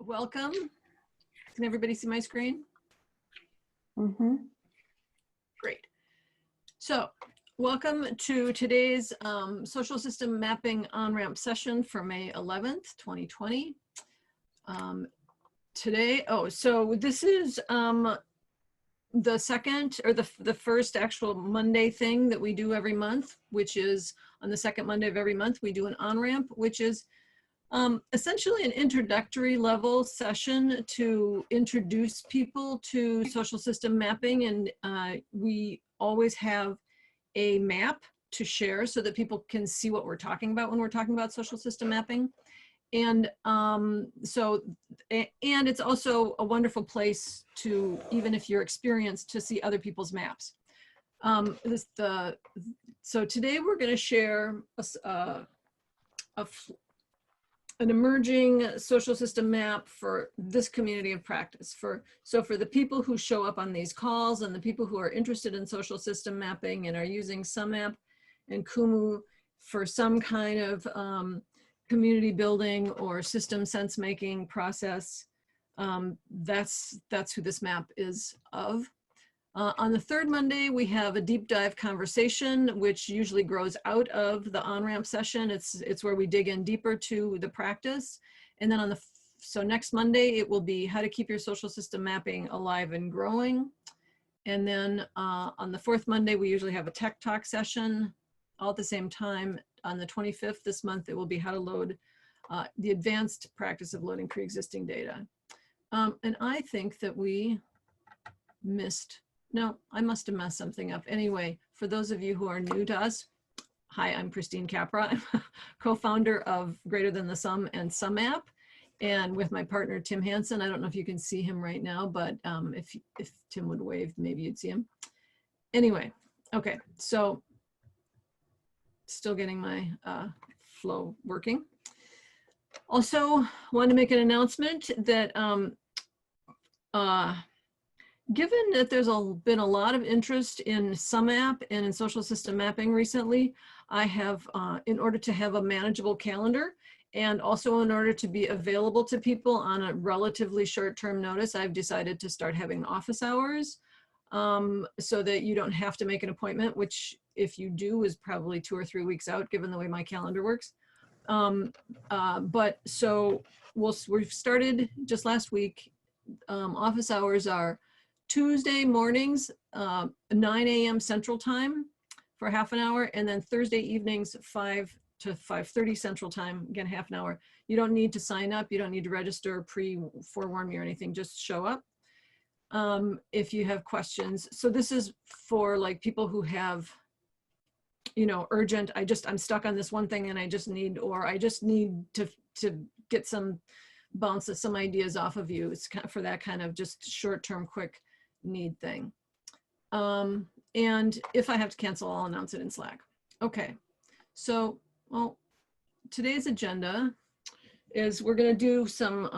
Welcome. Can everybody see my screen? Mm-hmm. Great. So welcome to today's social system mapping on-ramp session for May 11th, 2020. So this is the second or the first actual Monday thing that we do every month, which is on the second Monday of every month, we do an on-ramp, which is essentially an introductory level session to introduce people to social system mapping. And we always have a map to share so that people can see what we're talking about when we're talking about social system mapping. And it's also a wonderful place to, even if you're experienced, to see other people's maps. So today we're going to share an emerging social system map for this community of practice. So for the people who show up on these calls and the people who are interested in social system mapping and are using sumApp and Kumu for some kind of community building or system sense making process, that's who this map is of. On the third Monday, we have a deep dive conversation, which usually grows out of the on-ramp session. It's where we dig in deeper to the practice. And then so next Monday, it will be how to keep your social system mapping alive and growing. And then on the fourth Monday, we usually have a tech talk session all at the same time. On the 25th this month, it will be how to load the advanced practice of loading pre-existing data. And I think that we missed. No, I must have messed something up. Anyway, for those of you who are new to us, hi, I'm Christine Capra. I'm co-founder of Greater Than the Sum and sumApp. And with my partner, Tim Hansen. I don't know if you can see him right now, but if Tim would wave, maybe you'd see him. Anyway, okay, so still getting my flow working. Also, wanted to make an announcement that given that there's been a lot of interest in sumApp and in social system mapping recently, I have, in order to have a manageable calendar and also in order to be available to people on a relatively short-term notice, I've decided to start having office hours so that you don't have to make an appointment, which if you do is probably 2 or 3 weeks out, given the way my calendar works. But so we've started just last week. Office hours are Tuesday mornings, 9 a.m. Central Time for half an hour, and then Thursday evenings, 5 to 5:30 Central Time, again, half an hour. You don't need to sign up. You don't need to register, forewarn me or anything, just show up. If you have questions. So this is for like people who have, you know, urgent, I'm stuck on this one thing and I just need to get some bounces, some ideas off of you. It's kind of for that kind of just short-term, quick need thing. And if I have to cancel, I'll announce it in Slack. Okay, so, well, today's agenda is we're gonna do some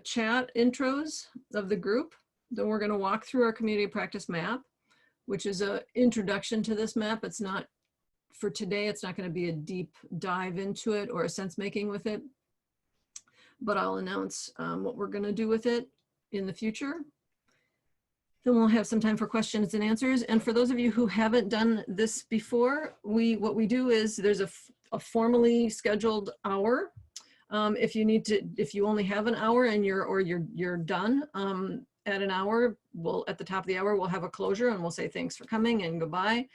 chat intros of the group. Then we're gonna walk through our community practice map, which is an introduction to this map. It's not, for today, it's not gonna be a deep dive into it or a sense making with it, but I'll announce what we're gonna do with it in the future. Then we'll have some time for questions and answers. And for those of you who haven't done this before, what we do is there's a formally scheduled hour. If you only have an hour and you're done at an hour, at the top of the hour, we'll have a closure and we'll say thanks for coming and goodbye.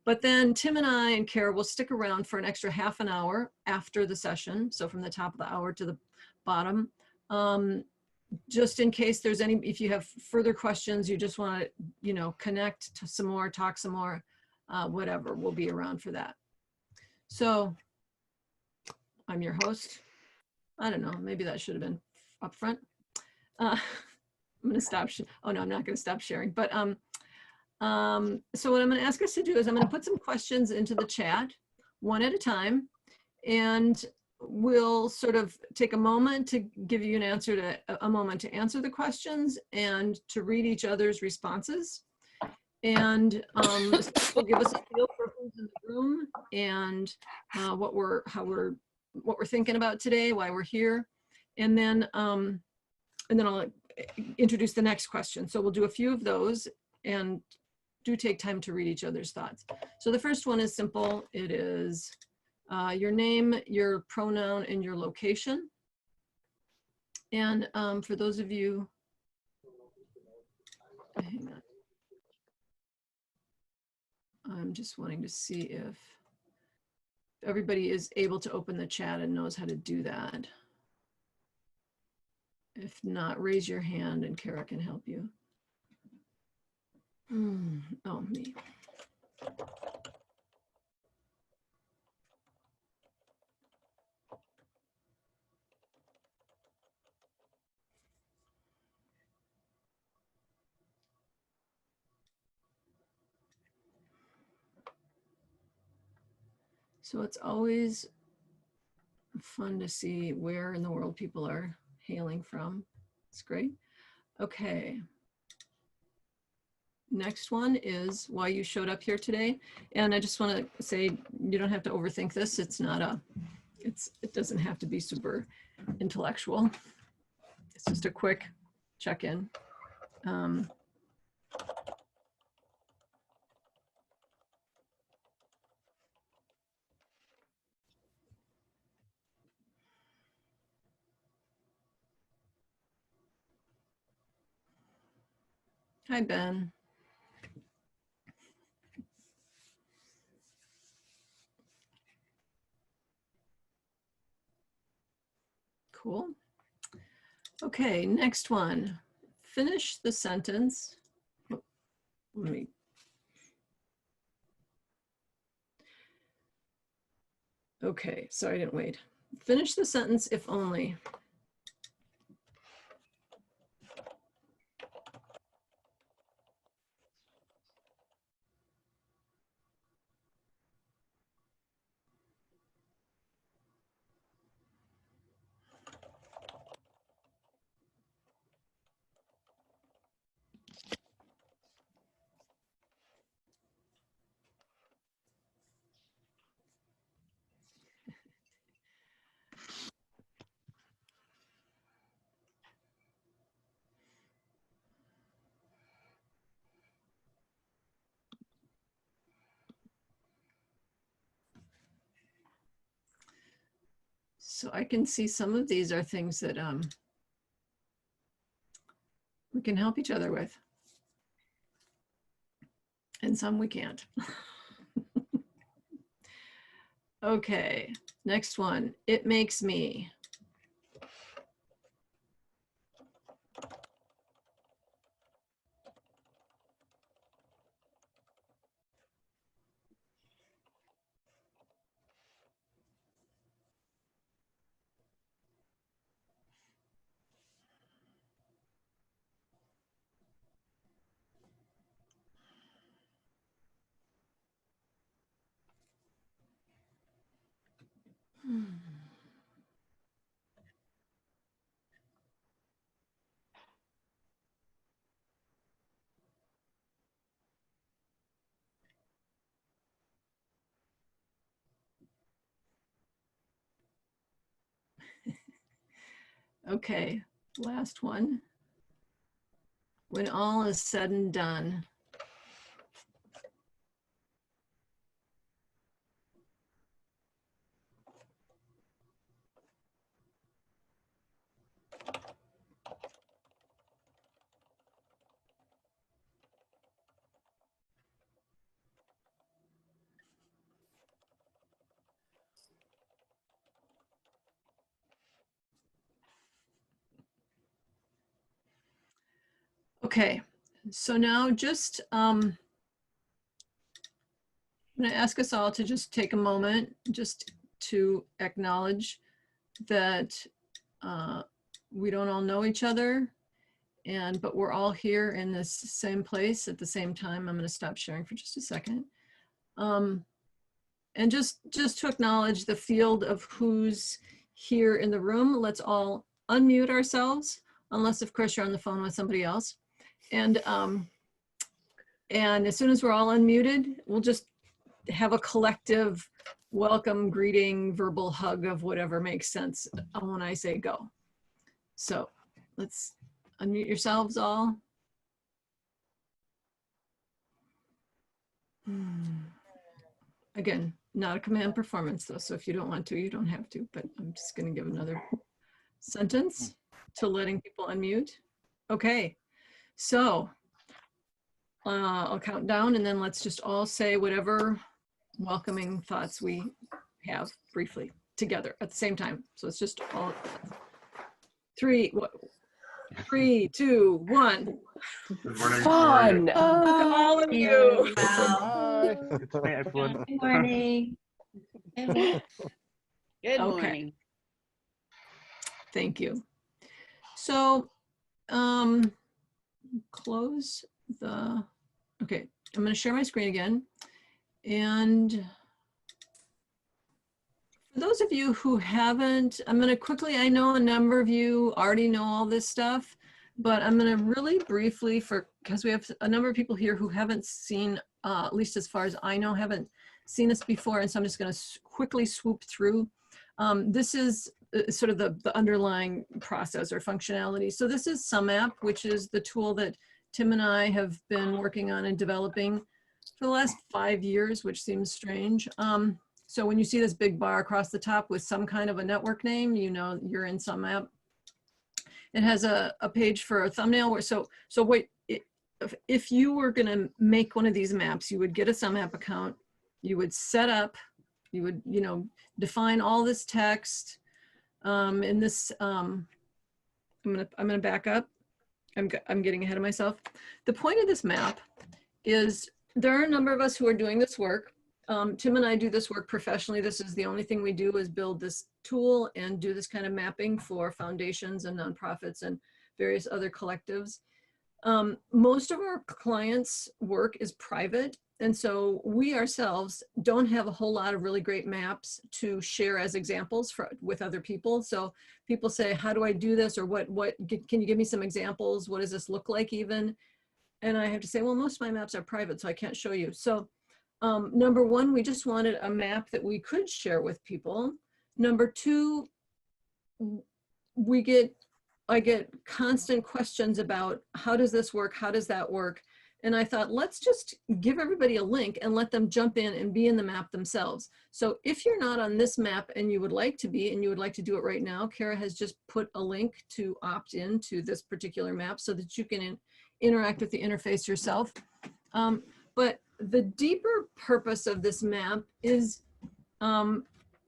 But then Tim and I and Kara will stick around for an extra half an hour after the session. So from the top of the hour to the bottom. Just in case there's if you have further questions, you just want to, you know, connect to some more, talk some more, whatever, we'll be around for that. So I'm your host. I don't know, maybe that should have been up front. I'm going to stop. Oh no, I'm not going to stop sharing. But so what I'm going to ask us to do is I'm going to put some questions into the chat one at a time. And we'll sort of take a moment to give you a moment to answer the questions and to read each other's responses. And will give us a feel for who's in the room and what we're thinking about today, why we're here. And then and then I'll introduce the next question. So we'll do a few of those and do take time to read each other's thoughts. So the first one is simple. It is your name, your pronoun, and your location. And for those of you, hang on. I'm just wanting to see if everybody is able to open the chat and knows how to do that. If not, raise your hand and Kara can help you. Oh, me. So it's always fun to see where in the world people are hailing from. It's great. Okay. Next one is why you showed up here today. And I just want to say, you don't have to overthink this. It's not it doesn't have to be super intellectual. It's just a quick check-in. Hi, Ben. Cool. Okay, next one. Finish the sentence. Oh, let me. Okay, sorry, I didn't wait. Finish the sentence if only. So I can see some of these are things that we can help each other with. And some we can't. Okay, next one. It makes me. Okay, last one. When all is said and done. Okay, so now just, I'm gonna ask us all to just take a moment just to acknowledge that we don't all know each other, but we're all here in this same place at the same time. I'm gonna stop sharing for just a second. And just to acknowledge the field of who's here in the room, let's all unmute ourselves, unless of course you're on the phone with somebody else. And as soon as we're all unmuted, we'll just have a collective welcome, greeting, verbal hug of whatever makes sense when I say go. So let's unmute yourselves all. Again, not a command performance though, so if you don't want to, you don't have to, but I'm just going to give another sentence to letting people unmute. Okay, so I'll count down and then let's just all say whatever welcoming thoughts we have briefly together at the same time. So it's just all 3, 2, 1. Good morning. Fun. All of you. Hi. Hi, everyone. Good morning. Good Okay. morning. Thank you. So, close the, okay, I'm going to share my screen again. And for those of you who haven't, I'm going to quickly, I know a number of you already know all this stuff, but I'm going to really briefly, because we have a number of people here who haven't seen, at least as far as I know, haven't seen this before. And so I'm just going to quickly swoop through. This is sort of the underlying process or functionality. So this is sumApp, which is the tool that Tim and I have been working on and developing for the last 5 years, which seems strange. So when you see this big bar across the top with some kind of a network name, you know you're in sumApp. It has a page for a thumbnail. Where, so what, if you were going to make one of these maps, you would get a sumApp account, you would set up, you would, you know, define all this text. In this, I'm gonna back up. I'm getting ahead of myself. The point of this map is there are a number of us who are doing this work. Tim and I do this work professionally. This is the only thing we do is build this tool and do this kind of mapping for foundations and nonprofits and various other collectives. Most of our clients' work is private. And so we ourselves don't have a whole lot of really great maps to share as examples with other people. So people say, how do I do this? Or can you give me some examples? What does this look like even? And I have to say, well, most of my maps are private, so I can't show you. So number one, we just wanted a map that we could share with people. Number two, I get constant questions about how does this work? How does that work? And I thought, let's just give everybody a link and let them jump in and be in the map themselves. So if you're not on this map and you would like to be, and you would like to do it right now, Kara has just put a link to opt in to this particular map so that you can interact with the interface yourself. But the deeper purpose of this map is, so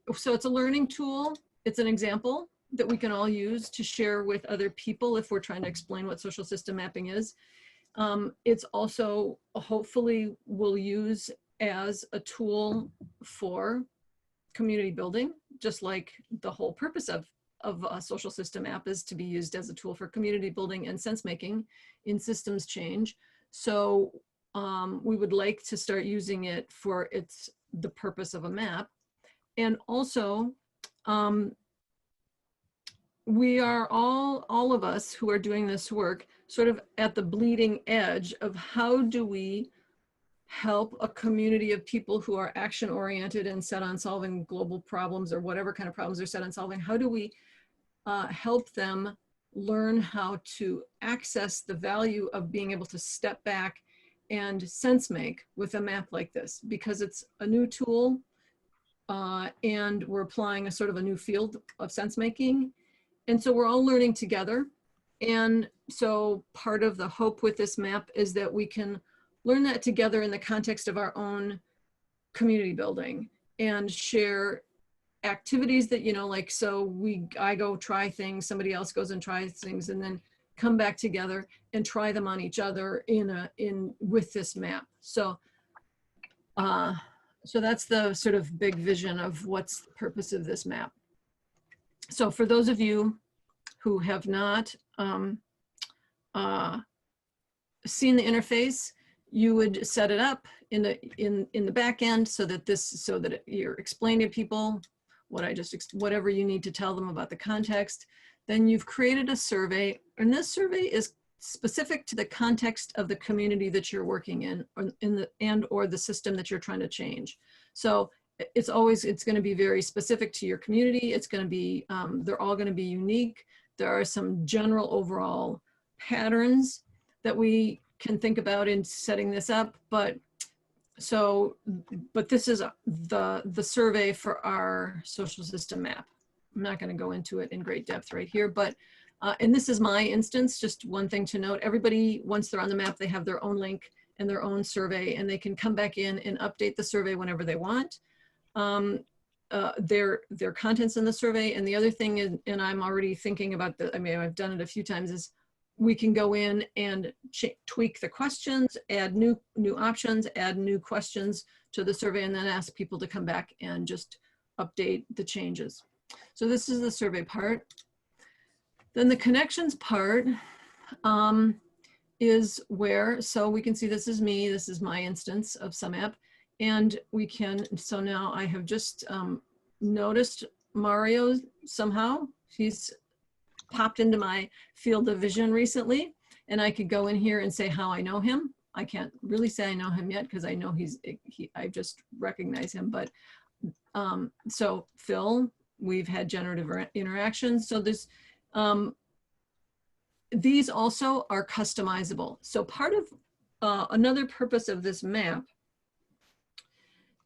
it's a learning tool. It's an example that we can all use to share with other people if we're trying to explain what social system mapping is. It's also hopefully will use as a tool for community building, just like the whole purpose of a social system app is to be used as a tool for community building and sense making in systems change. So we would like to start using it for the purpose of a map. And also, we are all of us who are doing this work sort of at the bleeding edge of how do we help a community of people who are action oriented and set on solving global problems or whatever kind of problems they're set on solving. How do we help them learn how to access the value of being able to step back and sense make with a map like this? Because it's a new tool and we're applying a sort of a new field of sense making. And so we're all learning together. And so part of the hope with this map is that we can learn that together in the context of our own community building and share activities that, you know, like, so I go try things, somebody else goes and tries things, and then come back together and try them on each other with this map. So, so that's the sort of big vision of what's the purpose of this map. So for those of you who have not seen the interface, you would set it up in the back end so that you're explaining to people whatever you need to tell them about the context. Then you've created a survey, and this survey is specific to the context of the community that you're working in, or the system that you're trying to change. So it's going to be very specific to your community. It's going to be, they're all going to be unique. there are some general overall patterns that we can think about in setting this up, but this is the survey for our social system map. I'm not going to go into it in great depth right here, but and this is my instance. Just one thing to note: everybody, once they're on the map, they have their own link and their own survey, and they can come back in and update the survey whenever they want. Their contents in the survey. And the other thing is, and I'm already thinking about I mean, I've done it a few times, is we can go in and tweak the questions, add new options, add new questions to the survey, and then ask people to come back and just update the changes. So this is the survey part. Then the connections part is where, so we can see this is me, this is my instance of sumApp, and we can, so now I have just noticed Mario somehow. He's popped into my field of vision recently, and I could go in here and say how I know him. I can't really say I know him yet because I know I just recognize him, but so Phil, we've had generative interactions. So this, these also are customizable. So part of another purpose of this map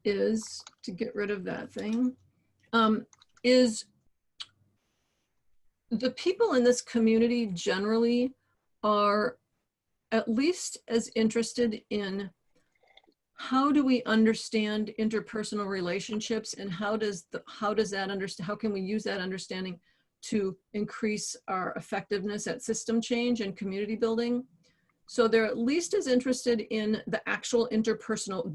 is to get rid of that thing, is the people in this community generally are at least as interested in how do we understand interpersonal relationships, and how can we use that understanding to increase our effectiveness at system change and community building. So they're at least as interested in the actual interpersonal,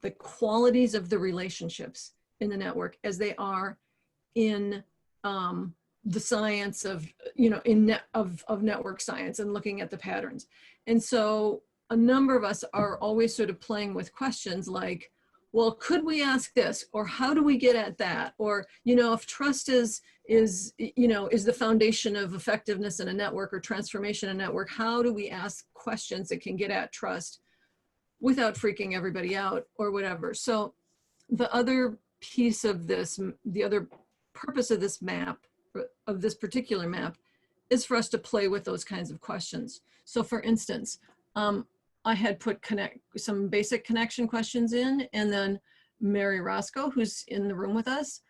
the qualities of the relationships in the network as they are in the science of, of network science and looking at the patterns. And so a number of us are always sort of playing with questions like, well, could we ask this? Or how do we get at that? Or, if trust is the foundation of effectiveness in a network or transformation in a network, how do we ask questions that can get at trust without freaking everybody out or whatever? So the other piece of this, the other purpose of this map, of this particular map, is for us to play with those kinds of questions. So for instance, I had put some basic connection questions in, and then Mary Roscoe, who's in the room with us,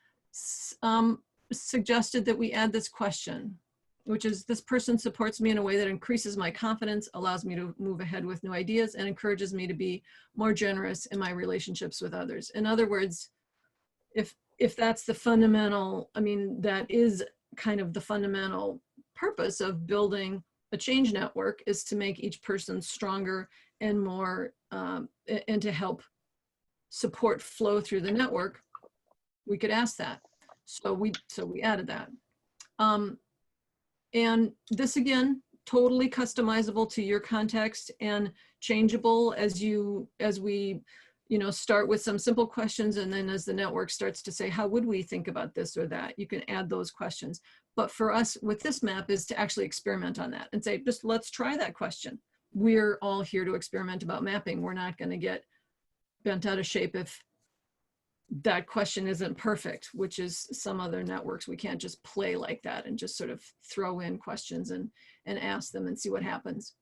suggested that we add this question, which is, this person supports me in a way that increases my confidence, allows me to move ahead with new ideas, and encourages me to be more generous in my relationships with others. In other words, if that's the fundamental, I mean, that is kind of the fundamental purpose of building a change network, is to make each person stronger and more, and to help support flow through the network, we could ask that. So we added that. And this, again, totally customizable to your context and changeable as we start with some simple questions, and then as the network starts to say, how would we think about this or that, you can add those questions. But for us with this map is to actually experiment on that and say, just let's try that question. We're all here to experiment about mapping. We're not going to get bent out of shape if that question isn't perfect, which is some other networks. We can't just play like that and just sort of throw in questions and ask them and see what happens.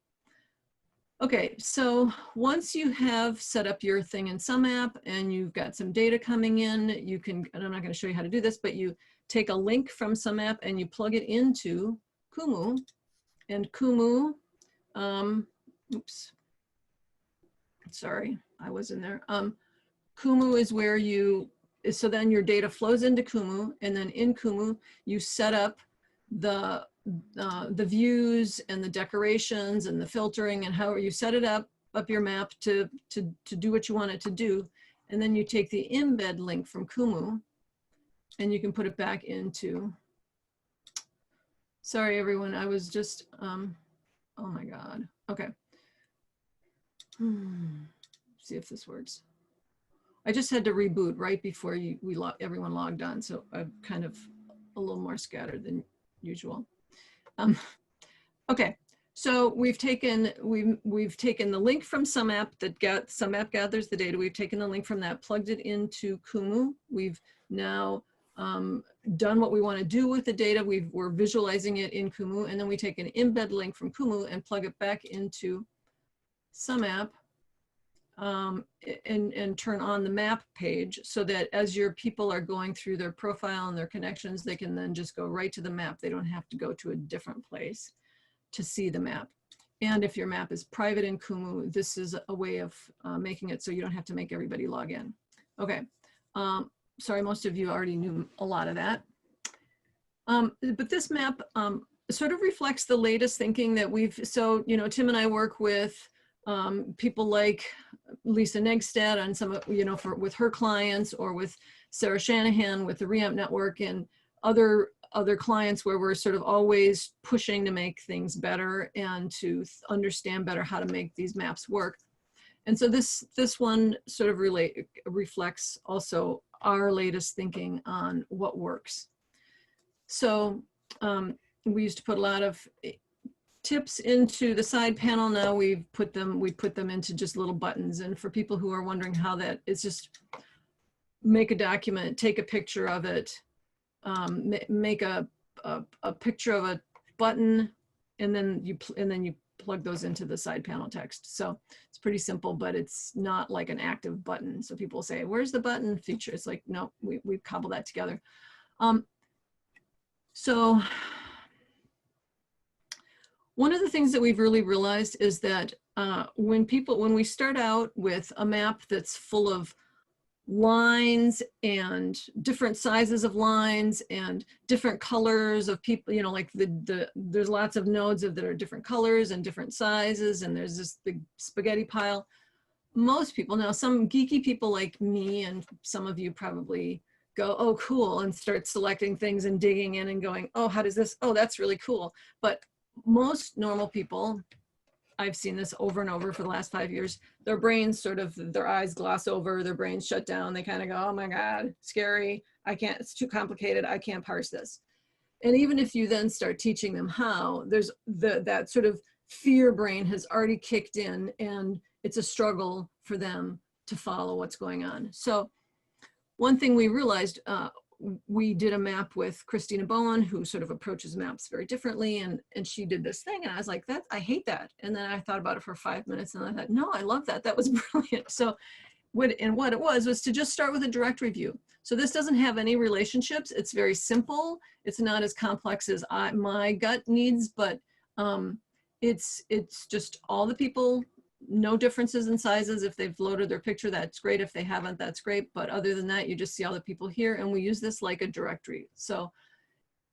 Okay, so once you have set up your thing in sumApp and you've got some data coming in, you can, and I'm not going to show you how to do this, but you take a link from sumApp and you plug it into Kumu, and Kumu, oops, sorry, I was in there. Kumu is where so then your data flows into Kumu, and then in Kumu, you set up the views and the decorations and the filtering and how you set it up your map to do what you want it to do. And then you take the embed link from Kumu and you can put it back into, sorry everyone, I was just, oh my God, okay. See if this works. I just had to reboot right before everyone logged on, so I'm kind of a little more scattered than usual. Okay, so we've taken the link from sumApp sumApp gathers the data. We've taken the link from that, plugged it into Kumu. We've now done what we want to do with the data. We're visualizing it in Kumu, and then we take an embed link from Kumu and plug it back into sumApp, and turn on the map page so that as your people are going through their profile and their connections, they can then just go right to the map. They don't have to go to a different place to see the map. And if your map is private in Kumu, this is a way of making it so you don't have to make everybody log in. Okay, sorry, most of you already knew a lot of that. But this map sort of reflects the latest thinking that so, you know, Tim and I work with people like Lisa Negstad on some, you know, with her clients, or with Sarah Shanahan with the Reamp Network, and other clients where we're sort of always pushing to make things better and to understand better how to make these maps work. And so this one sort of reflects also our latest thinking on what works. So we used to put a lot of tips into the side panel. Now we put them into just little buttons. And for people who are wondering how that is, just make a document, take a picture of it, make a picture of a button, and then you plug those into the side panel text. So it's pretty simple, but it's not like an active button. So people say, where's the button feature? It's like, no, we've cobbled that together. So one of the things that we've really realized is that when we start out with a map that's full of lines and different sizes of lines and different colors of people, you know, like there's lots of nodes that are different colors and different sizes, and there's this big spaghetti pile. Most people, now some geeky people like me and some of you probably go, oh, cool, and start selecting things and digging in and going, oh, how does this, oh, that's really cool. But most normal people, I've seen this over and over for the last 5 years, their brains sort of, their eyes gloss over, their brains shut down. They kind of go, oh my God, scary. I can't, it's too complicated. I can't parse this. And even if you then start teaching them how, there's that sort of fear brain has already kicked in, and it's a struggle for them to follow what's going on. So one thing we realized, we did a map with Christina Bowen, who sort of approaches maps very differently, and she did this thing, and I was like, I hate that. And then I thought about it for 5 minutes, and I thought, no, I love that. That was brilliant. So what it was to just start with a directory view. So this doesn't have any relationships. It's very simple. It's not as complex as my gut needs, but it's just all the people, no differences in sizes. If they've loaded their picture, that's great. If they haven't, that's great. But other than that, you just see all the people here, and we use this like a directory. So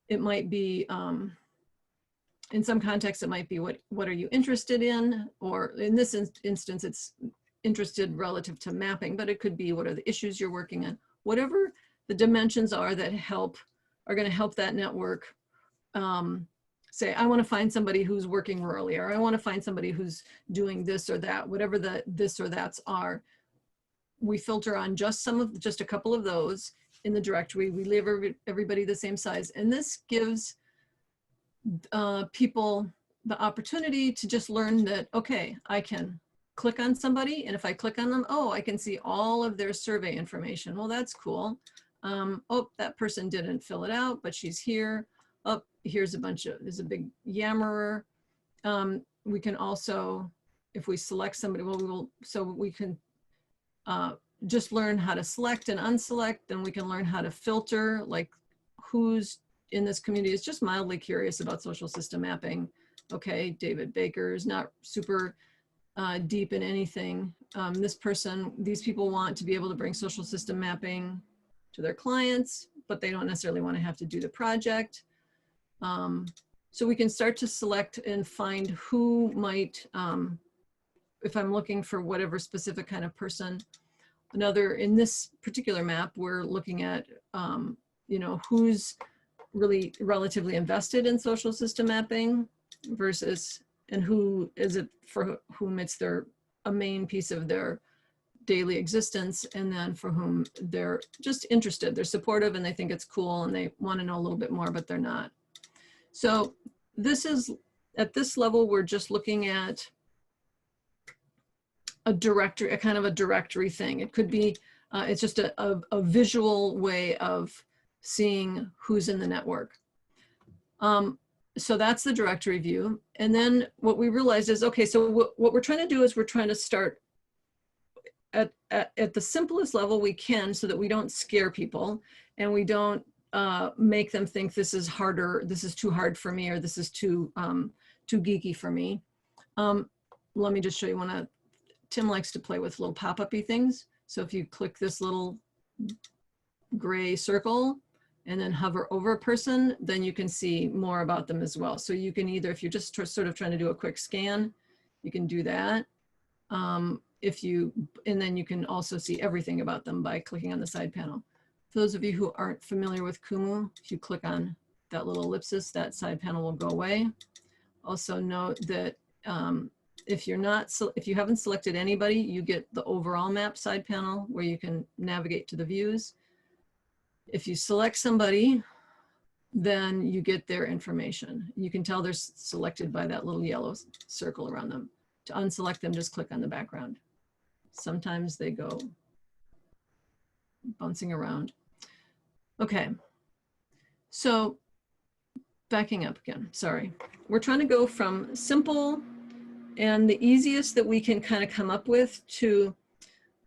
it might be, in some contexts, it might be what are you interested in? Or in this instance, it's interested relative to mapping, but it could be what are the issues you're working on? Whatever the dimensions are that are gonna help that network. Say, I want to find somebody who's working rurally, or I want to find somebody who's doing this or that, whatever the this or that's are. We filter on just a couple of those in the directory. We leave everybody the same size. And this gives people the opportunity to just learn that, okay, I can click on somebody, and if I click on them, oh, I can see all of their survey information. Well, that's cool. Oh, that person didn't fill it out, but she's here. Oh, here's there's a big yammerer. We can also, if we select somebody, well, we can just learn how to select and unselect, then we can learn how to filter, like who's in this community is just mildly curious about social system mapping. Okay, David Baker is not super deep in anything. These people want to be able to bring social system mapping to their clients, but they don't necessarily want to have to do the project. So we can start to select and find who might, if I'm looking for whatever specific kind of person. In this particular map, we're looking at, you know, who's really relatively invested in social system mapping versus, and who is it for whom it's a main piece of their daily existence, and then for whom they're just interested, they're supportive, and they think it's cool, and they want to know a little bit more, but they're not. So this is, at this level, we're just looking at a directory, a kind of a directory thing. It could be, it's just a visual way of seeing who's in the network. So that's the directory view. And then what we realized is, okay, so what we're trying to do is we're trying to start at the simplest level we can so that we don't scare people and we don't make them think this is harder, this is too hard for me, or this is too geeky for me. Let me just show you one. Tim likes to play with little pop-up-y things. So if you click this little gray circle and then hover over a person, then you can see more about them as well. So you can either, if you're just sort of trying to do a quick scan, you can do that. And then you can also see everything about them by clicking on the side panel. For those of you who aren't familiar with Kumu, if you click on that little ellipsis, that side panel will go away. Also note that if you haven't selected anybody, you get the overall map side panel where you can navigate to the views. If you select somebody, then you get their information. You can tell they're selected by that little yellow circle around them. To unselect them, just click on the background. Sometimes they go bouncing around. Okay, so backing up again, sorry. We're trying to go from simple and the easiest that we can kind of come up with to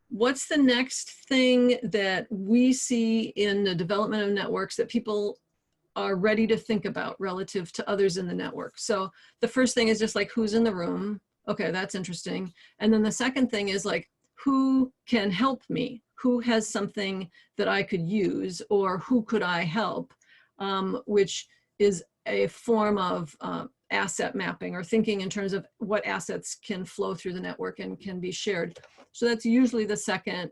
what's the next thing that we see in the development of networks that people are ready to think about relative to others in the network. So the first thing is just like, who's in the room? Okay, that's interesting. And then the second thing is like, who can help me? Who has something that I could use, or who could I help? Which is a form of asset mapping, or thinking in terms of what assets can flow through the network and can be shared. So that's usually the second.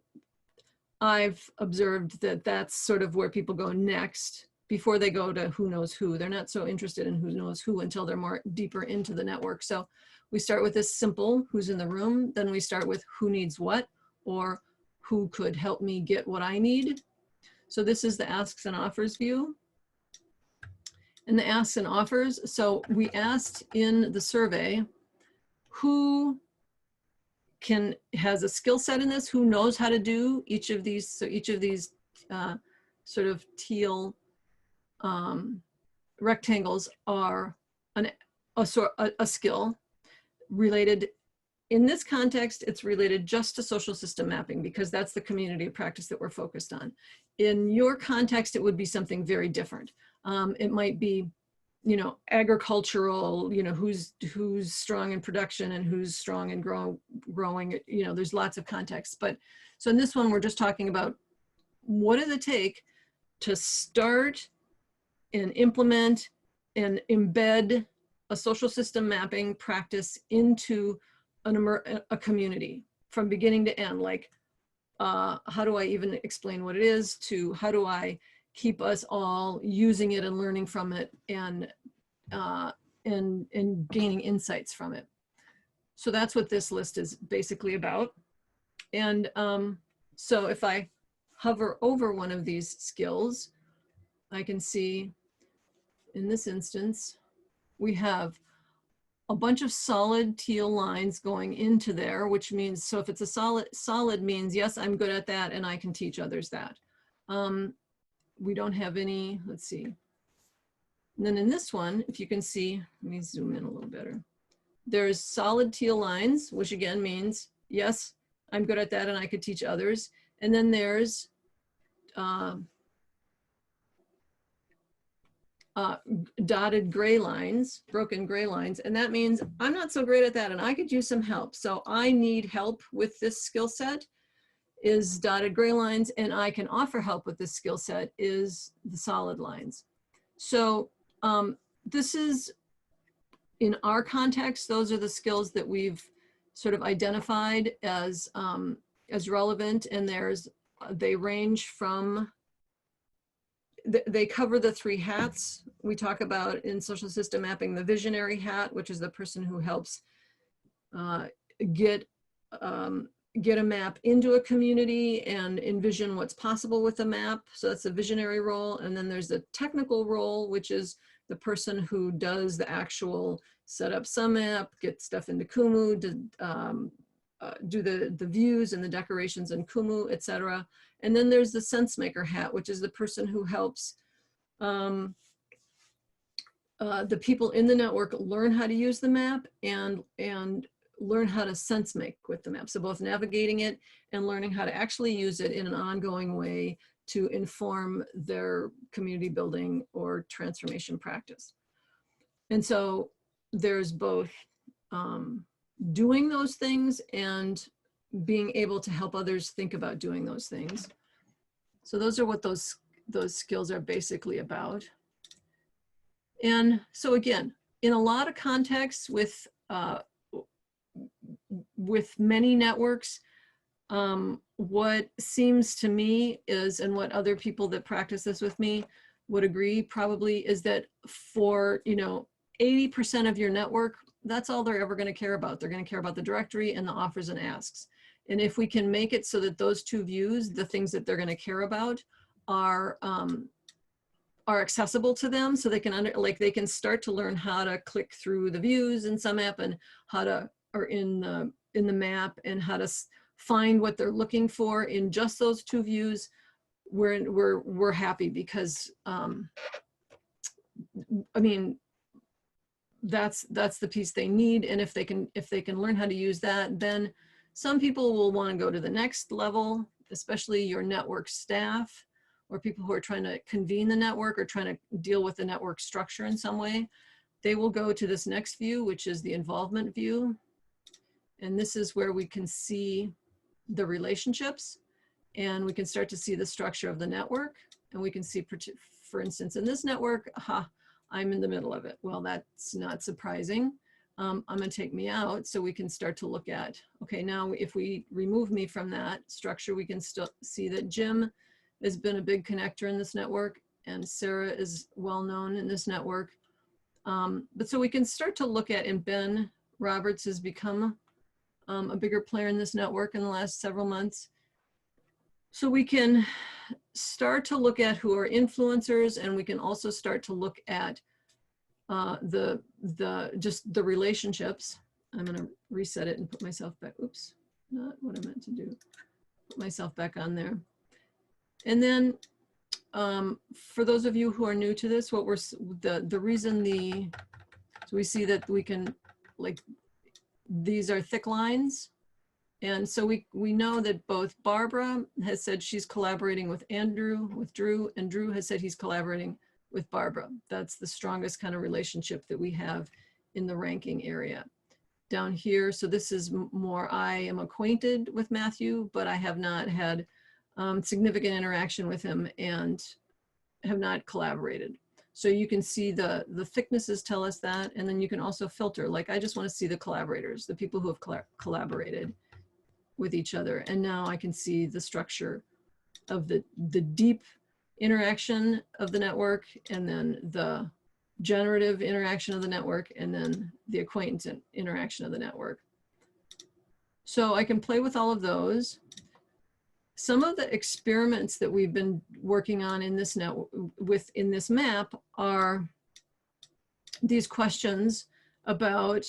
I've observed that that's sort of where people go next before they go to who knows who. They're not so interested in who knows who until they're more deeper into the network. So we start with this simple, who's in the room. Then we start with who needs what, or who could help me get what I need. So this is the asks and offers view. And the asks and offers, so we asked in the survey, who has a skill set in this, who knows how to do each of these. So each of these sort of teal rectangles are a skill related. In this context, it's related just to social system mapping because that's the community of practice that we're focused on. In your context, it would be something very different. It might be, you know, agricultural, you know, who's strong in production and who's strong in growing, you know, there's lots of contexts. But so in this one, we're just talking about what does it take to start and implement and embed a social system mapping practice into a community from beginning to end. Like, how do I even explain what it is, to how do I keep us all using it and learning from it and gaining insights from it. So that's what this list is basically about. And so if I hover over one of these skills, I can see in this instance, we have a bunch of solid teal lines going into there, which means, so if it's a solid means, yes, I'm good at that and I can teach others that. We don't have any, let's see. And then in this one, if you can see, let me zoom in a little better. There's solid teal lines, which again means, yes, I'm good at that and I could teach others. And then there's dotted gray lines, broken gray lines. And that means I'm not so great at that and I could use some help. So I need help with this skill set is dotted gray lines, and I can offer help with this skill set is the solid lines. So this is, in our context, those are the skills that we've sort of identified as relevant, and they range from, they cover the 3 hats we talk about in social system mapping: the visionary hat, which is the person who helps get a map into a community and envision what's possible with a map. So that's a visionary role. And then there's a technical role, which is the person who does the actual set up sumApp, get stuff into Kumu, do the views and the decorations in Kumu, etc. And then there's the sense maker hat, which is the person who helps the people in the network learn how to use the map and learn how to sense make with the map. So both navigating it and learning how to actually use it in an ongoing way to inform their community building or transformation practice. And so there's both doing those things and being able to help others think about doing those things. So those are what those skills are basically about. And so again, in a lot of contexts with many networks, what seems to me is, and what other people that practice this with me would agree probably, is that for 80% of your network, that's all they're ever going to care about. They're going to care about the directory and the offers and asks. And if we can make it so that those two views, the things that they're going to care about, are accessible to them, so they can they can start to learn how to click through the views in sumApp and how to, or in the map, and how to find what they're looking for in just those two views, we're happy, because I mean, that's the piece they need. And if they can learn how to use that, then some people will want to go to the next level, especially your network staff or people who are trying to convene the network or trying to deal with the network structure in some way. They will go to this next view, which is the involvement view. And this is where we can see the relationships, and we can start to see the structure of the network. And we can see, for instance, in this network, I'm in the middle of it. Well, that's not surprising. I'm going to take me out, so we can start to look at, okay, now if we remove me from that structure, we can still see that Jim has been a big connector in this network, and Sarah is well known in this network. But so we can start to look at, and Ben Roberts has become a bigger player in this network in the last several months. So we can start to look at who are influencers, and we can also start to look at just the relationships. I'm going to reset it and put myself back. Oops, not what I meant to do. Put myself back on there. And then for those of you who are new to this, what we're the reason so we see that we can, like, these are thick lines. And so we know that both Barbara has said she's collaborating with Andrew, with Drew, and Drew has said he's collaborating with Barbara. That's the strongest kind of relationship that we have in the ranking area. Down here, so this is more, I am acquainted with Matthew, but I have not had significant interaction with him and have not collaborated. So you can see the thicknesses tell us that, and then you can also filter, like, I just want to see the collaborators, the people who have collaborated with each other. And now I can see the structure of the deep interaction of the network, and then the generative interaction of the network, and then the acquaintance interaction of the network. So I can play with all of those. Some of the experiments that we've been working on in this in this map are these questions about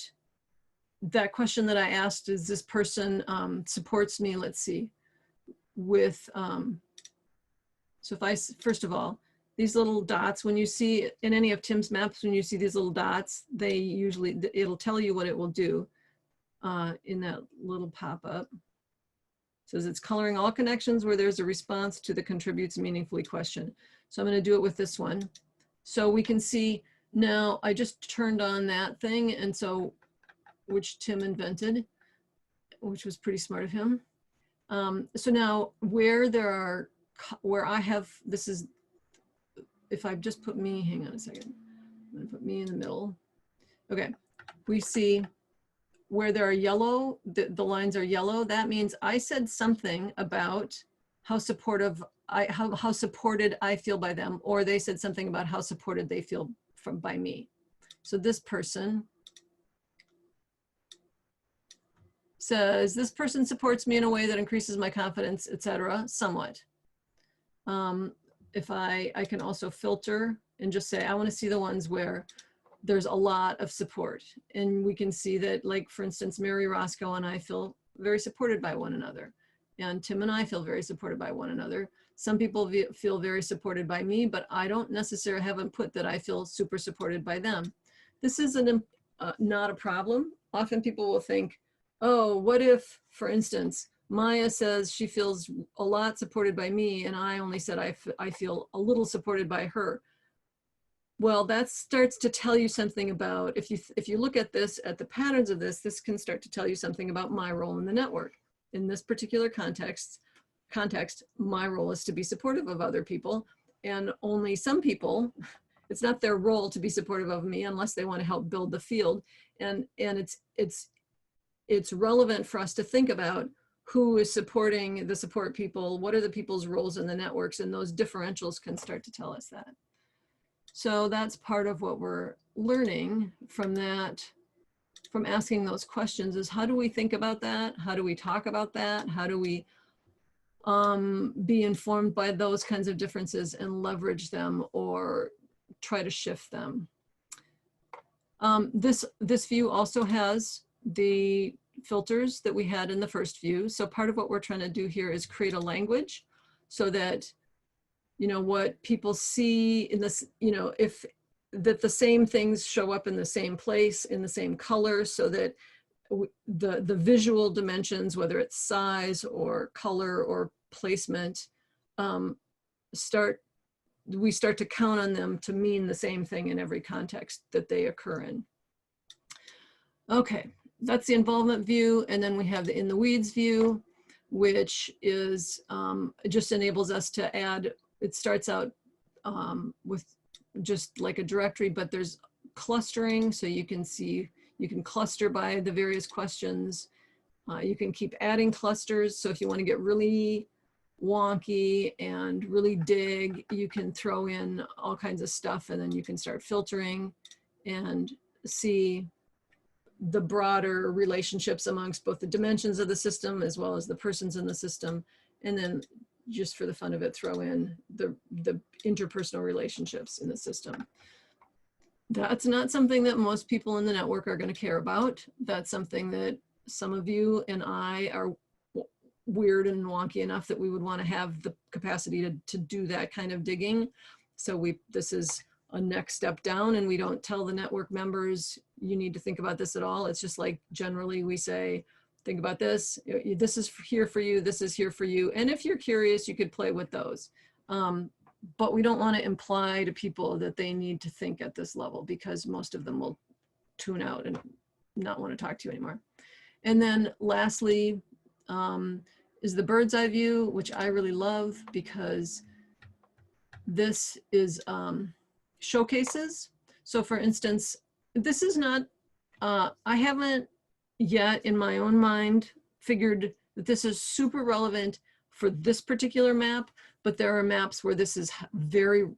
that question that I asked, is this person supports me, let's see, with, so if I, first of all, these little dots, when you see in any of Tim's maps, when you see these little dots, they usually, it'll tell you what it will do in that little pop-up. Says it's coloring all connections where there's a response to the contributes meaningfully question. So I'm going to do it with this one. So we can see now, I just turned on that thing, and so, which Tim invented, which was pretty smart of him. So now where I have, this is, if I've just put me, hang on a second, I'm going to put me in the middle. Okay, we see where there are yellow, the lines are yellow. That means I said something about how supportive how supported I feel by them, or they said something about how supported they feel by me. So this person says, this person supports me in a way that increases my confidence, etc., somewhat. If I can also filter and just say, I want to see the ones where there's a lot of support. And we can see that, like, for instance, Mary Roscoe and I feel very supported by one another. And Tim and I feel very supported by one another. Some people feel very supported by me, but I don't necessarily haven't put that I feel super supported by them. This is not a problem. Often people will think, oh, what if, for instance, Maya says she feels a lot supported by me and I only said I feel a little supported by her. Well, that starts to tell you something about, if you look at this, at the patterns of this can start to tell you something about my role in the network. In this particular context, my role is to be supportive of other people, and only some people, it's not their role to be supportive of me unless they want to help build the field. And it's relevant for us to think about who is supporting the support people, what are the people's roles in the networks, and those differentials can start to tell us that. So that's part of what we're learning from that, from asking those questions, is how do we think about that? How do we talk about that? How do we be informed by those kinds of differences and leverage them or try to shift them? This view also has the filters that we had in the first view. So part of what we're trying to do here is create a language so that, you know, what people see in this, you know, if that the same things show up in the same place, in the same color, so that the visual dimensions, whether it's size or color or placement, we start to count on them to mean the same thing in every context that they occur in. Okay, that's the involvement view. And then we have the in the weeds view, which is, just enables us to add, it starts out with just like a directory, but there's clustering. So you can see, you can cluster by the various questions. You can keep adding clusters. So if you want to get really wonky and really dig, you can throw in all kinds of stuff, and then you can start filtering and see the broader relationships amongst both the dimensions of the system as well as the persons in the system. And then just for the fun of it, throw in the interpersonal relationships in the system. That's not something that most people in the network are going to care about. That's something that some of you and I are weird and wonky enough that we would want to have the capacity to do that kind of digging. So this is a next step down, and we don't tell the network members, you need to think about this at all. It's just like, generally we say, think about this. This is here for you. This is here for you. And if you're curious, you could play with those. But we don't want to imply to people that they need to think at this level, because most of them will tune out and not want to talk to you anymore. And then lastly is the bird's eye view, which I really love, because this is showcases. So for instance, this is not, I haven't yet in my own mind figured that this is super relevant for this particular map, but there are maps where this is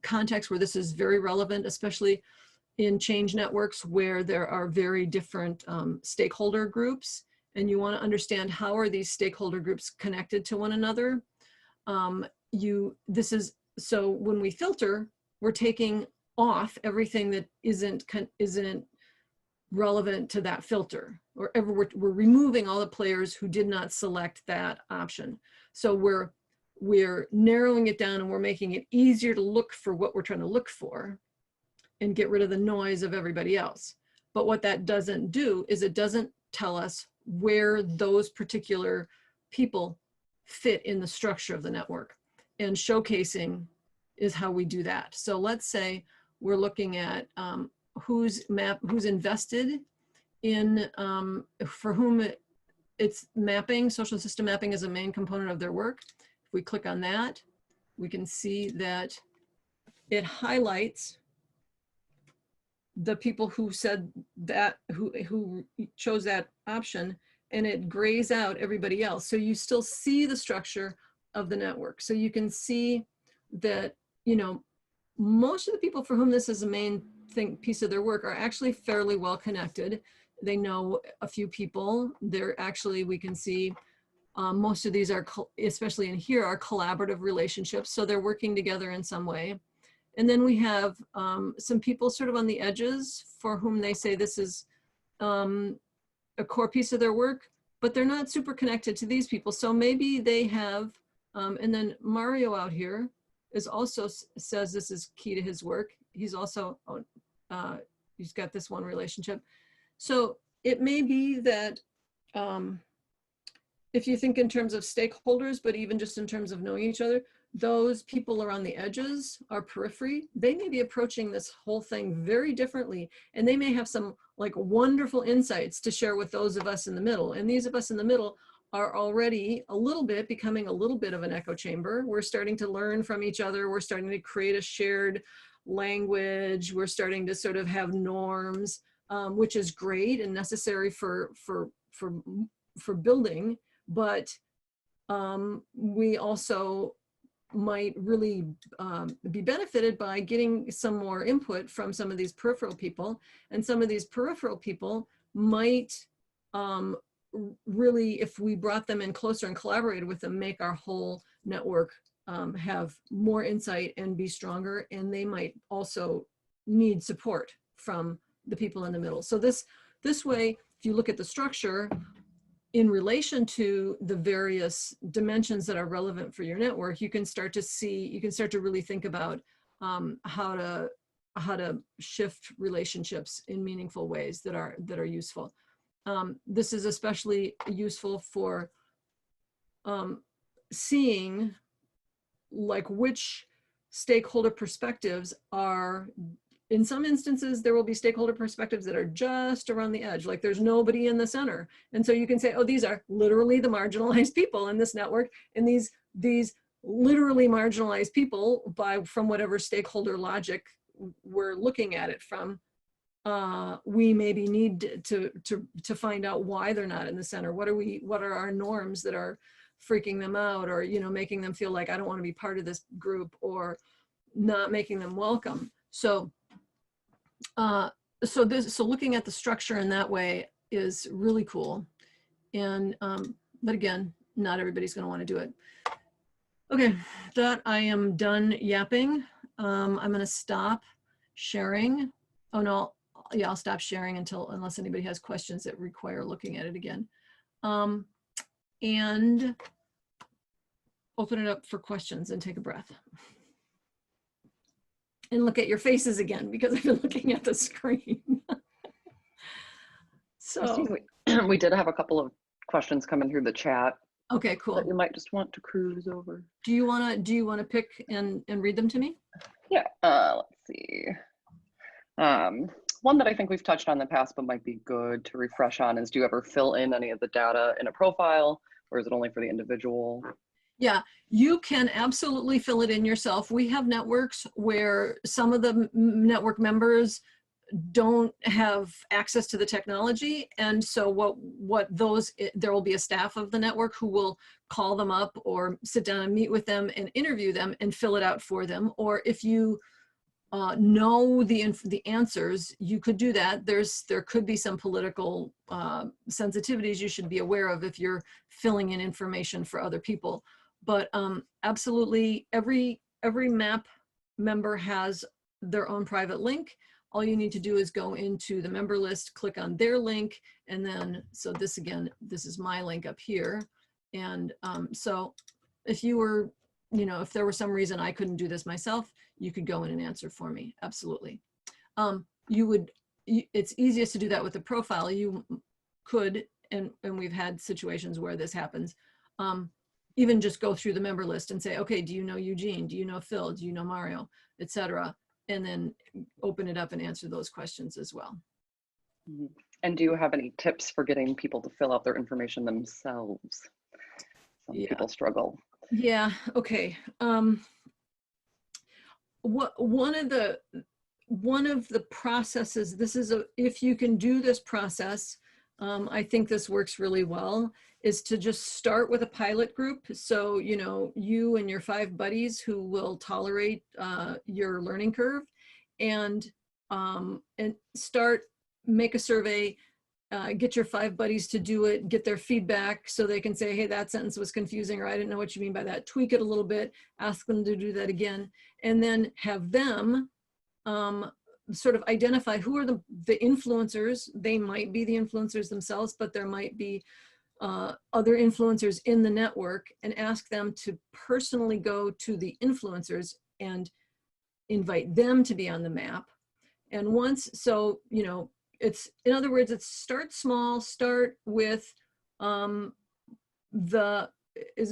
context where this is very relevant, especially in change networks where there are very different stakeholder groups, and you want to understand how are these stakeholder groups connected to one another. So when we filter, we're taking off everything that isn't relevant to that filter, or we're removing all the players who did not select that option. So we're narrowing it down, and we're making it easier to look for what we're trying to look for and get rid of the noise of everybody else. But what that doesn't do is it doesn't tell us where those particular people fit in the structure of the network. And showcasing is how we do that. So let's say we're looking at who's invested in, for whom it's mapping, social system mapping is a main component of their work. If we click on that, we can see that it highlights the people who said that, who chose that option, and it grays out everybody else. So you still see the structure of the network. So you can see that, you know, most of the people for whom this is a main piece of their work are actually fairly well connected. They know a few people. They're actually, we can see most of these are, especially in here, are collaborative relationships. So they're working together in some way. And then we have some people sort of on the edges for whom they say this is a core piece of their work, but they're not super connected to these people. So maybe they have, and then Mario out here is also says this is key to his work. He's also, he's got this one relationship. So it may be that if you think in terms of stakeholders, but even just in terms of knowing each other, those people around the edges, our periphery, they may be approaching this whole thing very differently. And they may have some like wonderful insights to share with those of us in the middle. And these of us in the middle are already a little bit becoming a little bit of an echo chamber. We're starting to learn from each other. We're starting to create a shared language. We're starting to sort of have norms, which is great and necessary for building. But we also might really be benefited by getting some more input from some of these peripheral people, and some of these peripheral people might really, if we brought them in closer and collaborated with them, make our whole network have more insight and be stronger, and they might also need support from the people in the middle. So this way, if you look at the structure, in relation to the various dimensions that are relevant for your network, you can start to see, you can start to really think about how to shift relationships in meaningful ways that are useful. This is especially useful for seeing like which stakeholder perspectives are. In some instances, there will be stakeholder perspectives that are just around the edge, like there's nobody in the center. And so you can say, oh, these are literally the marginalized people in this network. And these literally marginalized people from whatever stakeholder logic we're looking at it from, we maybe need to find out why they're not in the center. What are our norms that are freaking them out, or, you know, making them feel like I don't want to be part of this group, or not making them welcome. So looking at the structure in that way is really cool. And, but again, not everybody's going to want to do it. Okay, that I am done yapping. I'm going to stop sharing. Oh no, yeah, I'll stop sharing unless anybody has questions that require looking at it again. And open it up for questions and take a breath. And look at your faces again, because I've been looking at the screen. So we did have a couple of questions coming through the chat. Okay, cool. That you might just want to cruise over. Do you want to pick and read them to me? Yeah. Let's see. One that I think we've touched on in the past, but might be good to refresh on, is: do you ever fill in any of the data in a profile, or is it only for the individual? Yeah, you can absolutely fill it in yourself. We have networks where some of the network members don't have access to the technology. And so there will be a staff of the network who will call them up or sit down and meet with them and interview them and fill it out for them. Or if you know the answers, you could do that. There could be some political sensitivities you should be aware of if you're filling in information for other people. But absolutely, every MAP member has their own private link. All you need to do is go into the member list, click on their link, and then, so this again, this is my link up here. And so if you were, you know, if there was some reason I couldn't do this myself, you could go in and answer for me, absolutely. It's easiest to do that with the profile. You could, and we've had situations where this happens, even just go through the member list and say, okay, do you know Eugene? Do you know Phil? Do you know Mario, etc.? And then open it up and answer those questions as well. And do you have any tips for getting people to fill out their information themselves? Some people struggle. Yeah, okay. One of the processes, if you can do this process, I think this works really well, is to just start with a pilot group. So, you know, you and your 5 buddies who will tolerate your learning curve, and make a survey, get your 5 buddies to do it, get their feedback so they can say, hey, that sentence was confusing, or I didn't know what you mean by that. Tweak it a little bit, ask them to do that again, and then have them sort of identify who are the influencers. They might be the influencers themselves, but there might be other influencers in the network and ask them to personally go to the influencers and invite them to be on the map. And once, so, you know, it's, in other words, it's start small, start with as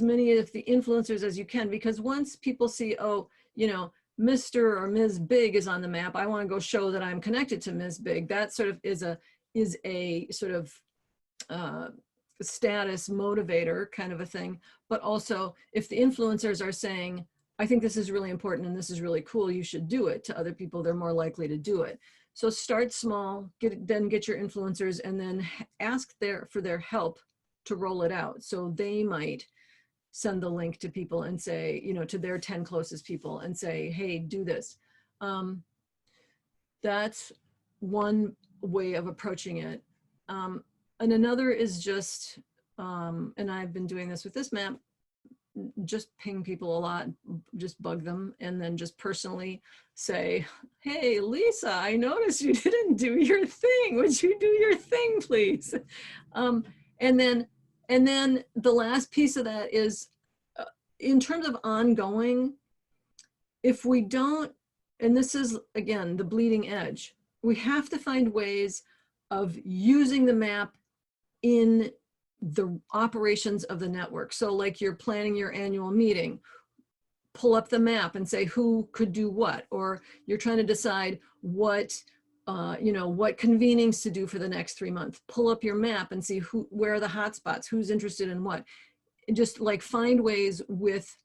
many of the influencers as you can, because once people see, oh, you know, Mr. or Ms. Big is on the map, I want to go show that I'm connected to Ms. Big. That sort of is a sort of status motivator kind of a thing. But also, if the influencers are saying, I think this is really important and this is really cool, you should do it, to other people, they're more likely to do it. So start small, then get your influencers, and then ask for their help to roll it out. So they might send the link to people and say, you know, to their 10 closest people and say, hey, do this. That's one way of approaching it. And another is just, and I've been doing this with this map, just ping people a lot, just bug them, and then just personally say, hey, Lisa, I noticed you didn't do your thing. Would you do your thing, please? And then the last piece of that is, in terms of ongoing, if we don't, and this is, again, the bleeding edge, we have to find ways of using the map in the operations of the network. So like you're planning your annual meeting, pull up the map and say who could do what, or you're trying to decide what, you know, what convenings to do for the next 3 months. Pull up your map and see where are the hotspots, who's interested in what. And just like find ways with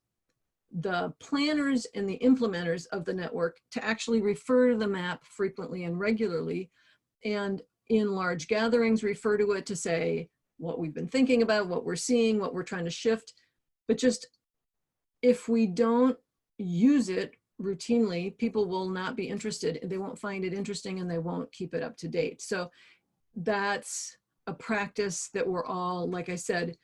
the planners and the implementers of the network to actually refer to the map frequently and regularly, and in large gatherings refer to it to say what we've been thinking about, what we're seeing, what we're trying to shift. But just, if we don't use it routinely, people will not be interested. They won't find it interesting and they won't keep it up to date. So that's a practice that we're all, like I said,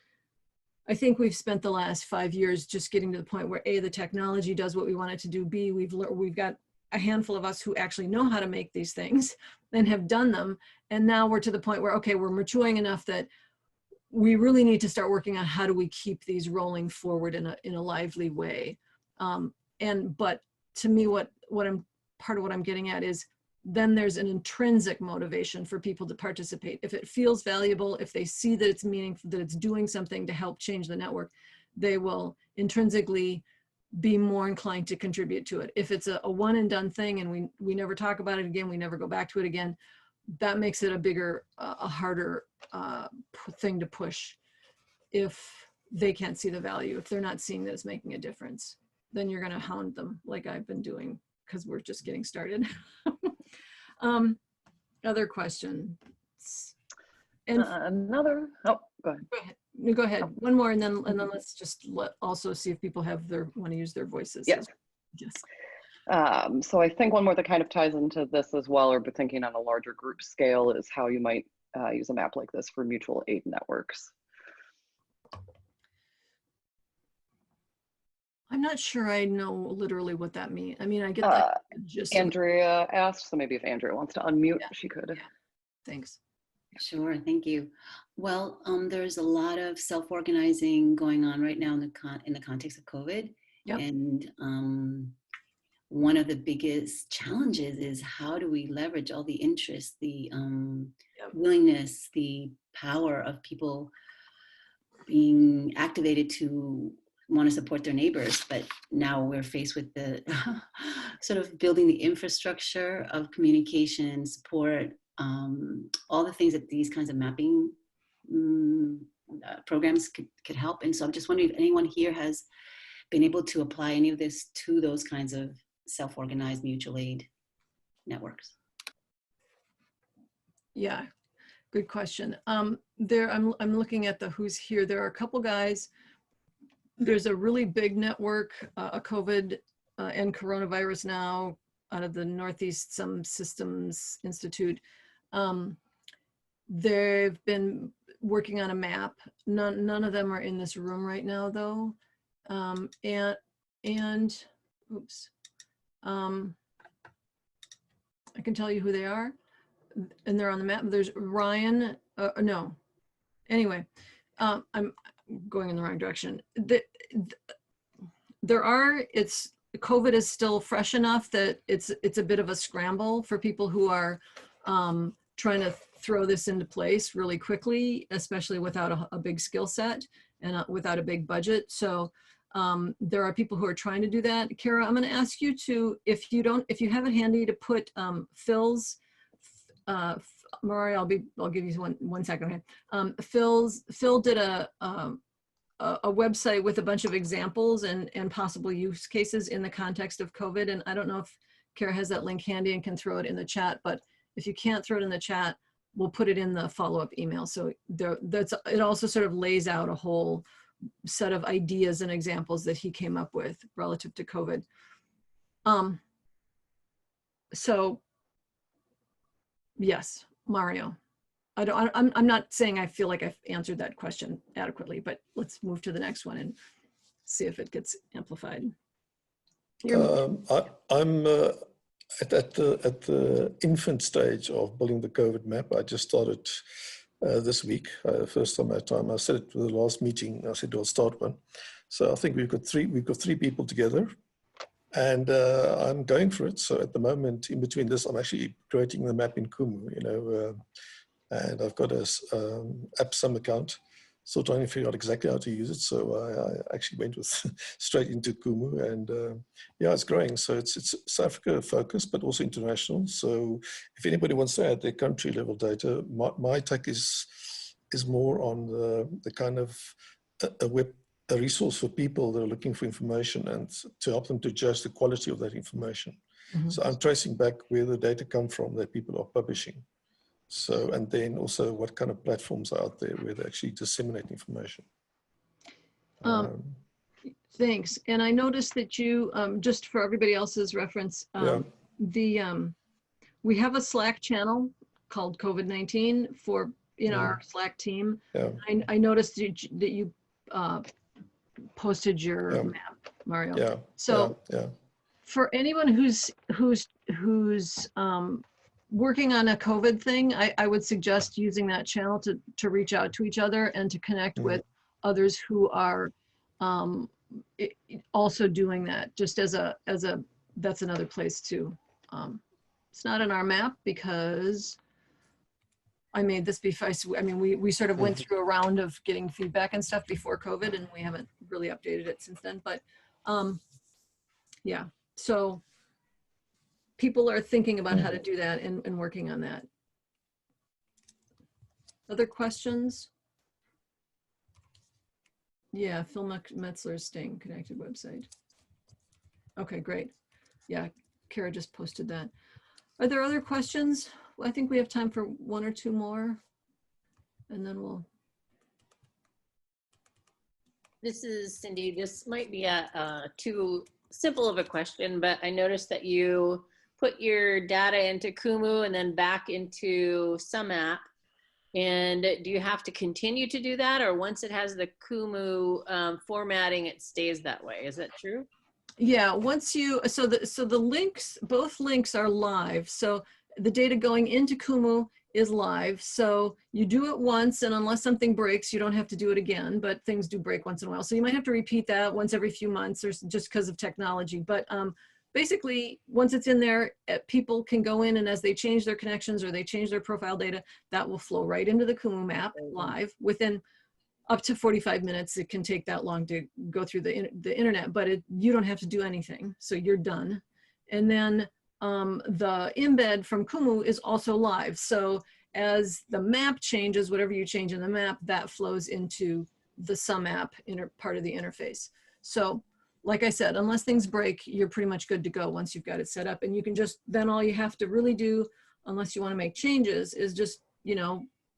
I think we've spent the last 5 years just getting to the point where A, the technology does what we want it to do. B, we've got a handful of us who actually know how to make these things and have done them. And now we're to the point where, okay, we're maturing enough that we really need to start working on how do we keep these rolling forward in a lively way. But to me, part of what I'm getting at is, then there's an intrinsic motivation for people to participate. If it feels valuable, if they see that it's meaningful, that it's doing something to help change the network, they will intrinsically be more inclined to contribute to it. If it's a one and done thing and we never talk about it again, we never go back to it again, that makes it a bigger, a harder thing to push. If they can't see the value, if they're not seeing that it's making a difference, then you're gonna hound them like I've been doing, because we're just getting started. Other question. And Another, oh, go ahead. go ahead. No, go ahead. One more, and then let's just also see if people want to use their voices. Yes. Yes. So I think one more that kind of ties into this as well, or but thinking on a larger group scale, is how you might use a map like this for mutual aid networks. I'm not sure I know literally what that means. I mean, I get that just Andrea asked, so maybe if Andrea wants to unmute, Yeah. she could. Yeah. Thanks. Sure, thank you. Well, there's a lot of self-organizing going on right now in the context of COVID. Yep. And one of the biggest challenges is, how do we leverage all the interest, the willingness, the power of people being activated to want to support their neighbors, but now we're faced with the sort of building the infrastructure of communication, support, all the things that these kinds of mapping programs could help. And so I'm just wondering if anyone here has been able to apply any of this to those kinds of self-organized mutual aid networks. Yeah, good question. I'm looking at the who's here. There are a couple guys. There's a really big network, a COVID and coronavirus now, out of the Northeast Some Systems Institute. They've been working on a map. None of them are in this room right now, though. And oops, I can tell you who they are, and they're on the map. There's Ryan. No, anyway, I'm going in the wrong direction. COVID is still fresh enough that it's a bit of a scramble for people who are trying to throw this into place really quickly, especially without a big skill set and without a big budget. So there are people who are trying to do that. Kara, I'm going to ask you to, if you have it handy, to put Phil's, Mariah, I'll give you one second. Okay. Phil did a website with a bunch of examples and possible use cases in the context of COVID. And I don't know if Kara has that link handy and can throw it in the chat, but if you can't throw it in the chat, we'll put it in the follow-up email. So it also sort of lays out a whole set of ideas and examples that he came up with relative to COVID. So yes, Mario. I'm not saying I feel like I've answered that question adequately, but let's move to the next one and see if it gets amplified. I'm at the infant stage of building the COVID map. I just started this week, first time I had time. I said it for the last meeting. I said, we'll start one. So I think we've got three people together, and I'm going for it. So at the moment, in between this, I'm actually creating the map in Kumu, and I've got a AppSum account, still trying to figure out exactly how to use it. So I actually went straight into Kumu, and yeah, it's growing. So it's South Africa focused, but also international. So if anybody wants to add their country level data, my take is more on the kind of a resource for people that are looking for information and to help them to judge the quality of that information. Mm-hmm. So I'm tracing back where the data come from that people are publishing. So, and then also what kind of platforms are out there where they actually disseminate information. Thanks. And I noticed that you, just for everybody else's reference, we have a Slack channel called COVID-19 in our Slack team. Yeah. I noticed that you posted your map, Mario. Yeah. So for anyone who's working on a COVID thing, I would suggest using that channel to reach out to each other and to connect with others who are also doing that. Just that's another place too. It's not in our map because I made this before. I mean, we sort of went through a round of getting feedback and stuff before COVID, and we haven't really updated it since then. But yeah, so people are thinking about how to do that and working on that. Other questions? Yeah, Phil Metzler's staying connected website. Okay, great. Yeah, Kara just posted that. Are there other questions? Well, I think we have time for one or two more, and then we'll. This is Cindy. This might be too simple of a question, but I noticed that you put your data into Kumu and then back into sumApp. And do you have to continue to do that, or once it has the Kumu formatting, it stays that way? Is that true? Yeah, once you, so the links, both links are live. So the data going into Kumu is live. So you do it once, and unless something breaks, you don't have to do it again, but things do break once in a while. So you might have to repeat that once every few months, or just because of technology. But basically, once it's in there, people can go in, and as they change their connections or they change their profile data, that will flow right into the Kumu map live within up to 45 minutes. It can take that long to go through the internet, but you don't have to do anything. So you're done. And then the embed from Kumu is also live. So as the map changes, whatever you change in the map, that flows into the sumApp part of the interface. So like I said, unless things break, you're pretty much good to go once you've got it set up. And you can just, then all you have to really do, unless you want to make changes, is just,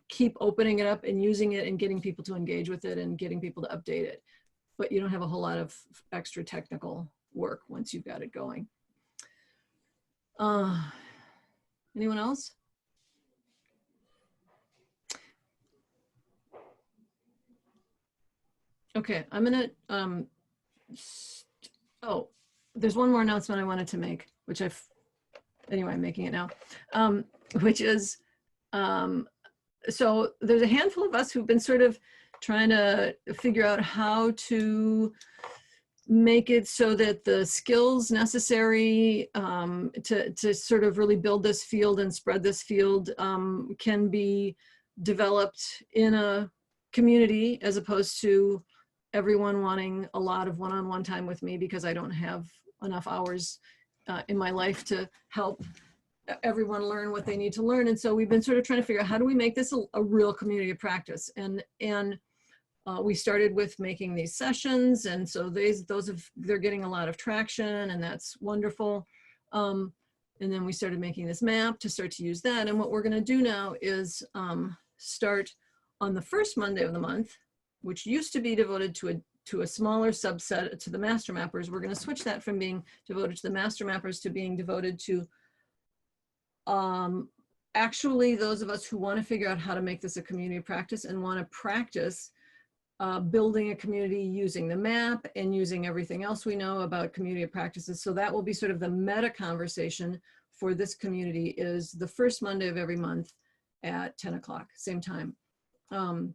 keep opening it up and using it and getting people to engage with it and getting people to update it. But you don't have a whole lot of extra technical work once you've got it going. Anyone else? Okay, I'm gonna, oh, there's one more announcement I wanted to make, which anyway, I'm making it now, which is, so there's a handful of us who've been sort of trying to figure out how to make it so that the skills necessary to sort of really build this field and spread this field can be developed in a community, as opposed to everyone wanting a lot of one-on-one time with me because I don't have enough hours in my life to help everyone learn what they need to learn. And so we've been sort of trying to figure out, how do we make this a real community of practice? And we started with making these sessions, and so they're getting a lot of traction, and that's wonderful. And then we started making this map to start to use that. And what we're going to do now is start on the first Monday of the month, which used to be devoted to a smaller subset, to the master mappers. We're going to switch that from being devoted to the master mappers to being devoted to actually those of us who want to figure out how to make this a community of practice and want to practice building a community using the map and using everything else we know about community of practices. So that will be sort of the meta conversation for this community, is the first Monday of every month at 10 o'clock, same time. And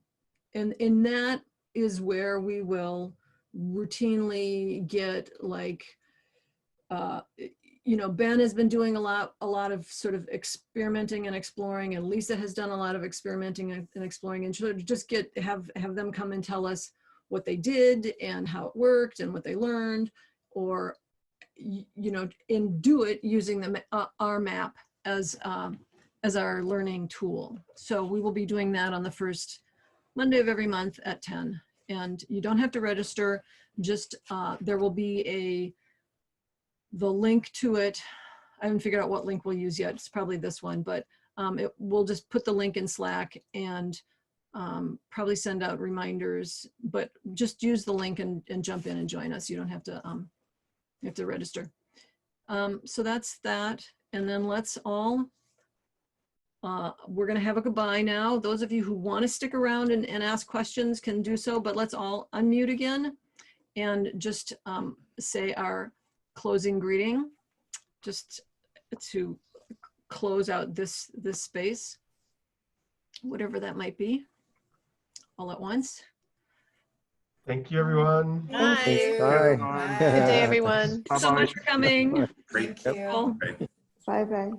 that is where we will routinely get, like, you know, Ben has been doing a lot of sort of experimenting and exploring, and Lisa has done a lot of experimenting and exploring, and just have them come and tell us what they did and how it worked and what they learned, or, you know, and do it using our map as our learning tool. So we will be doing that on the first Monday of every month at 10, and you don't have to register. Just there will be the link to it. I haven't figured out what link we'll use yet. It's probably this one, but we'll just put the link in Slack and probably send out reminders, but just use the link and jump in and join us. You don't have to, you have to register. So that's that. And then let's all, we're gonna have a goodbye now. Those of you who want to stick around and ask questions can do so, but let's all unmute again and just say our closing greeting, just to close out this space, whatever that might be, all at once. Thank you, everyone. Bye. Bye. Bye. Good day, everyone. Thanks so much for coming. Great. Thank you. Cool. Bye-bye.